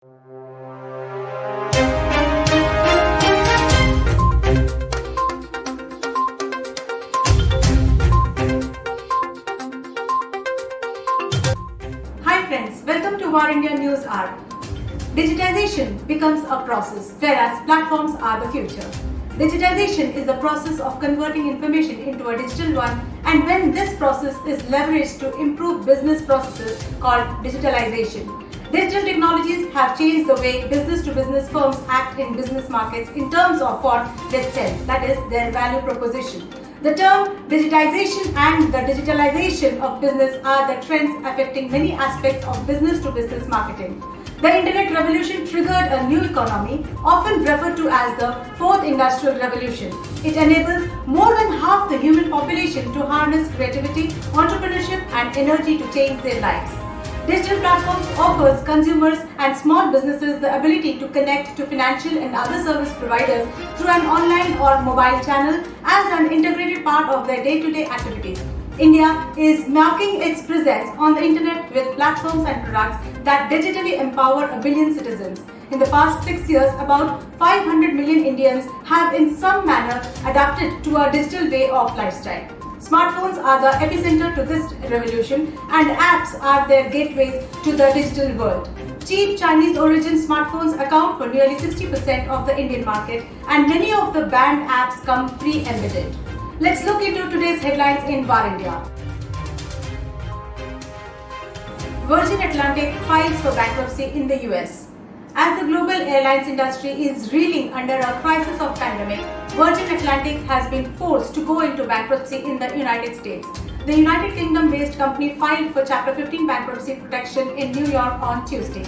Hi friends, welcome to War India News Hour. Digitization becomes a process, whereas platforms are the future. Digitization is the process of converting information into a digital one, and when this process is leveraged to improve business processes called digitalization. Digital technologies have changed the way business-to-business firms act in business markets in terms of what they sell, that is, their value proposition. The term digitization and the digitalization of business are the trends affecting many aspects of business-to-business marketing. The Internet revolution triggered a new economy, often referred to as the Fourth Industrial Revolution. It enables more than half the human population to harness creativity, entrepreneurship, and energy to change their lives. Digital platforms offers consumers and small businesses the ability to connect to financial and other service providers through an online or mobile channel as an integrated part of their day-to-day activities. India is marking its presence on the internet with platforms and products that digitally empower a billion citizens. In the past 6 years, about 500 million Indians have in some manner adapted to a digital way of lifestyle. Smartphones are the epicenter to this revolution, and apps are their gateways to the digital world. Cheap Chinese origin smartphones account for nearly 60% of the Indian market, and many of the banned apps come pre-embedded. Let's look into today's headlines in War India. Virgin Atlantic files for bankruptcy in the US. As the global airlines industry is reeling under a crisis of pandemic, Virgin Atlantic has been forced to go into bankruptcy in the United States. The United Kingdom-based company filed for Chapter 15 bankruptcy protection in New York on Tuesday.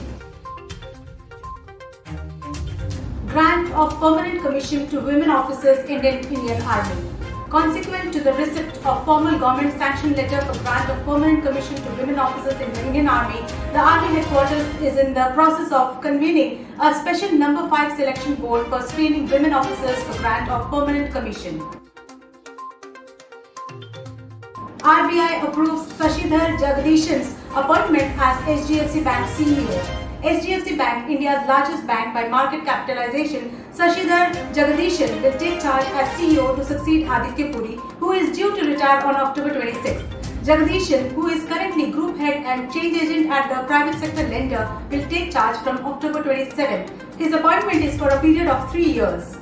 Grant of permanent commission to women officers in the Indian Army. Consequent to the receipt of formal government sanction letter for grant of permanent commission to women officers in the Indian Army, the Army headquarters is in the process of convening a special number 5 selection board for screening women officers for grant of permanent commission. RBI approves Sashidhar Jagdishan's appointment as HDFC Bank CEO. HDFC Bank, India's largest bank by market capitalization, Sashidhar Jagdishan will take charge as CEO to succeed Aditya Puri, who is due to retire on October 26. Jagdishan, who is currently group head and change agent at the private sector lender, will take charge from October 27. His appointment is for a period of 3 years.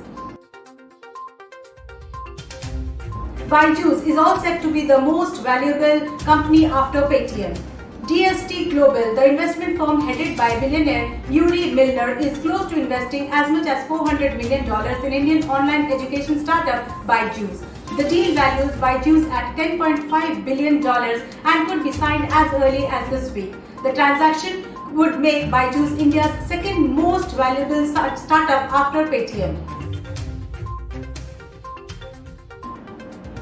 Byju's is all set to be the most valuable company after Paytm. DST Global, the investment firm headed by billionaire Yuri Milner, is close to investing as much as $400 million in Indian online education startup Byju's. The deal values Byju's at $10.5 billion and could be signed as early as this week. The transaction would make Byju's India's second most valuable startup after Paytm.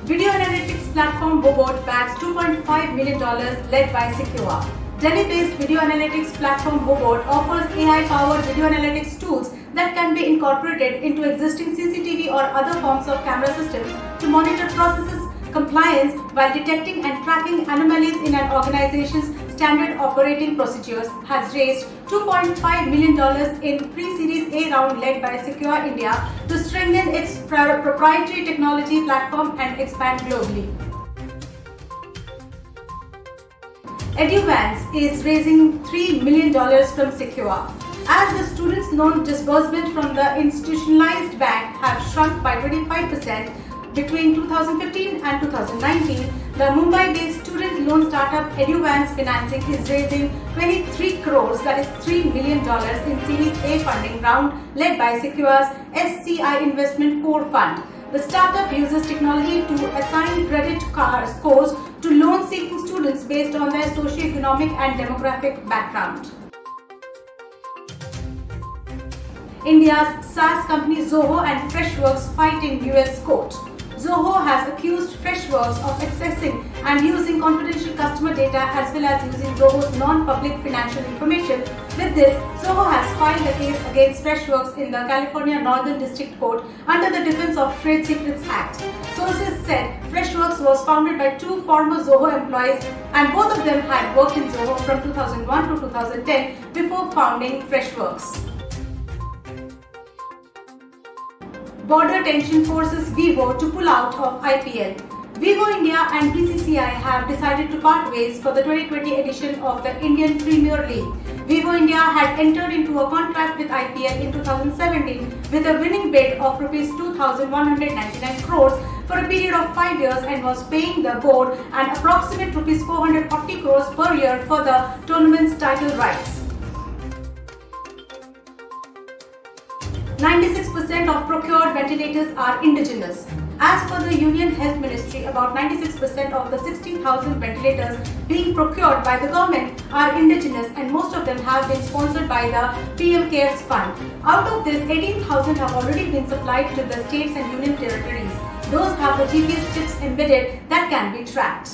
Video analytics platform Bobot bags $2.5 million led by Secure. Delhi-based video analytics platform Bobot offers AI-powered video analytics tools that can be incorporated into existing CCTV or other forms of camera systems to monitor processes compliance while detecting and tracking anomalies in an organization's standard operating procedures, has raised $2.5 million in pre-Series A round led by Secure India to strengthen its proprietary technology platform and expand globally. Eduvance is raising $3 million from Secure. As the students' loan disbursement from the institutionalized bank have shrunk by 25%, between 2015 and 2019, the Mumbai-based student loan startup Eduvance Financing is raising 23 crores, that is $3 million in Series A funding round led by Secure's SCI Investment 4 fund. The startup uses technology to assign credit scores to loan-seeking students based on their socio-economic and demographic background. India's SaaS company Zoho and Freshworks fight in US court. Zoho has accused Freshworks of accessing and using confidential customer data as well as using Zoho's non-public financial information With this, Zoho has filed a case against Freshworks in the California Northern District Court under the Defense of Trade Secrets Act. Sources said Freshworks was founded by two former Zoho employees and both of them had worked in Zoho from 2001 to 2010 before founding Freshworks. Border tension forces Vivo to pull out of IPL. Vivo India and BCCI have decided to part ways for the 2020 edition of the Indian Premier League. Vivo India had entered into a contract with IPL in 2017 with a winning bid of Rs 2,199 crores for a period of 5 years and was paying the board an approximate Rs 440 crores per year for the tournament's title rights. 96% of procured ventilators are indigenous. As per the Union Health Ministry, about 96% of the 60,000 ventilators being procured by the government are indigenous and most of them have been sponsored by the PM CARES Fund. Out of this, 18,000 have already been supplied to the states and union territories. Those have the GPS chips embedded that can be tracked.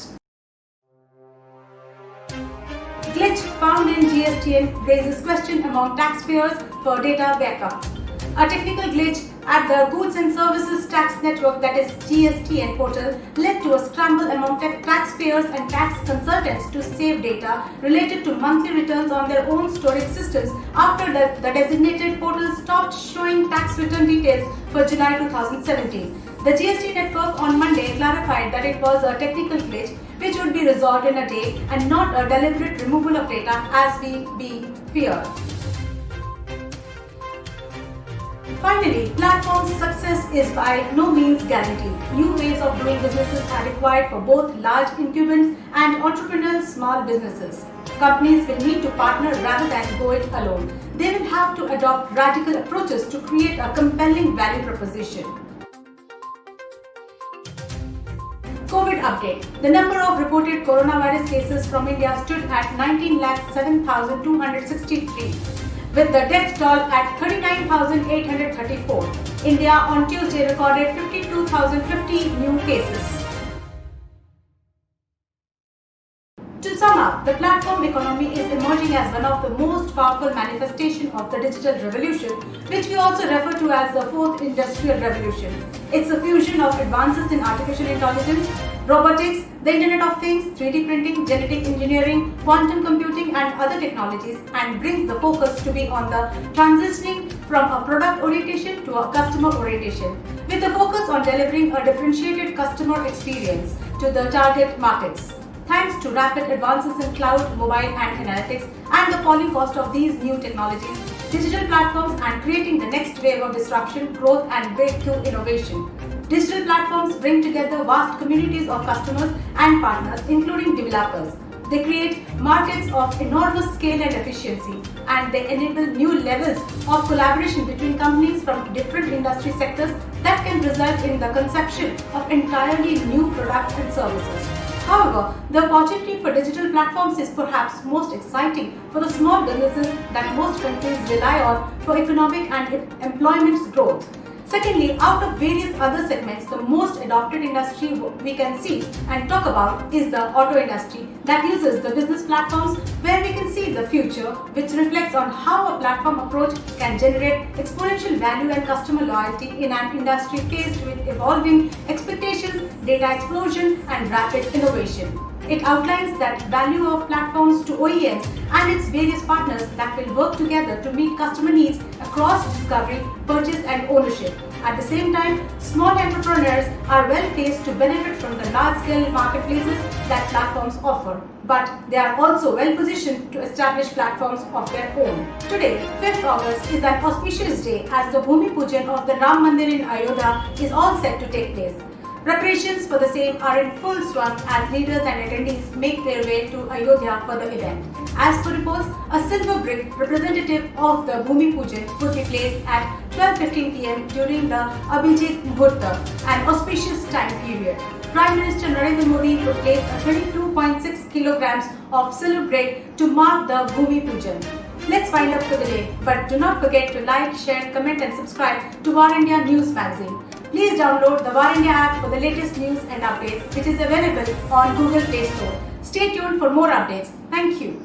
Glitch found in GSTN raises question among taxpayers for data backup. A technical glitch at the Goods and Services Tax Network, that is GSTN portal, led to a scramble among taxpayers and tax consultants to save data related to monthly returns on their own storage systems after the designated portal stopped showing tax return details for July 2017. The GST network on Monday clarified that it was a technical glitch which would be resolved in a day and not a deliberate removal of data as being feared. Finally, platform's success is by no means guaranteed. New ways of doing businesses are required for both large incumbents and entrepreneurial small businesses. Companies will need to partner rather than go it alone. They will have to adopt radical approaches to create a compelling value proposition. COVID update. The number of reported coronavirus cases from India stood at 19,07,263. with the death toll at 39,834. India on Tuesday recorded 52,050 new cases. To sum up, the platform economy is emerging as one of the most powerful manifestations of the digital revolution, which we also refer to as the fourth industrial revolution. It's a fusion of advances in artificial intelligence, robotics, the Internet of Things, 3D printing, genetic engineering, quantum computing and other technologies, and brings the focus to be on the transitioning from a product orientation to a customer orientation, with a focus on delivering a differentiated customer experience to the target markets. Thanks to rapid advances in cloud, mobile and analytics and the falling cost of these new technologies, digital platforms and creating the next wave of disruption, growth and breakthrough innovation. Digital platforms bring together vast communities of customers and partners, including developers. They create markets of enormous scale and efficiency, and they enable new levels of collaboration between companies from different industry sectors that can result in the conception of entirely new products and services. However, the opportunity for digital platforms is perhaps most exciting for the small businesses that most countries rely on for economic and employment growth. Secondly, out of various other segments, the most adopted industry we can see and talk about is the auto industry that uses the business platforms, where we can see the future, which reflects on how a platform approach can generate exponential value and customer loyalty in an industry faced with evolving expectations, data explosion and rapid innovation. It outlines that value of platforms to OEMs and its various partners that will work together to meet customer needs across discovery, purchase and ownership. At the same time, small entrepreneurs are well placed to benefit from the large-scale marketplaces that platforms offer. But they are also well positioned to establish platforms of their own. Today, 5th August, is an auspicious day as the Bhumi Pujan of the Ram Mandir in Ayodhya is all set to take place. Preparations for the same are in full swung as leaders and attendees make their way to Ayodhya for the event. As per reports, a silver brick representative of the Bhumi Pujan would be placed at 12:15 p.m. during the Abhijit Muhurta, an auspicious time period. Prime Minister Narendra Modi would place a 22.6 kilograms of silver brick to mark the Bhumi Pujan. Let's find out for the day, but do not forget to like, share, comment and subscribe to War India News Magazine. Please download the War India app for the latest news and updates, which is available on Google Play Store. Stay tuned for more updates. Thank you.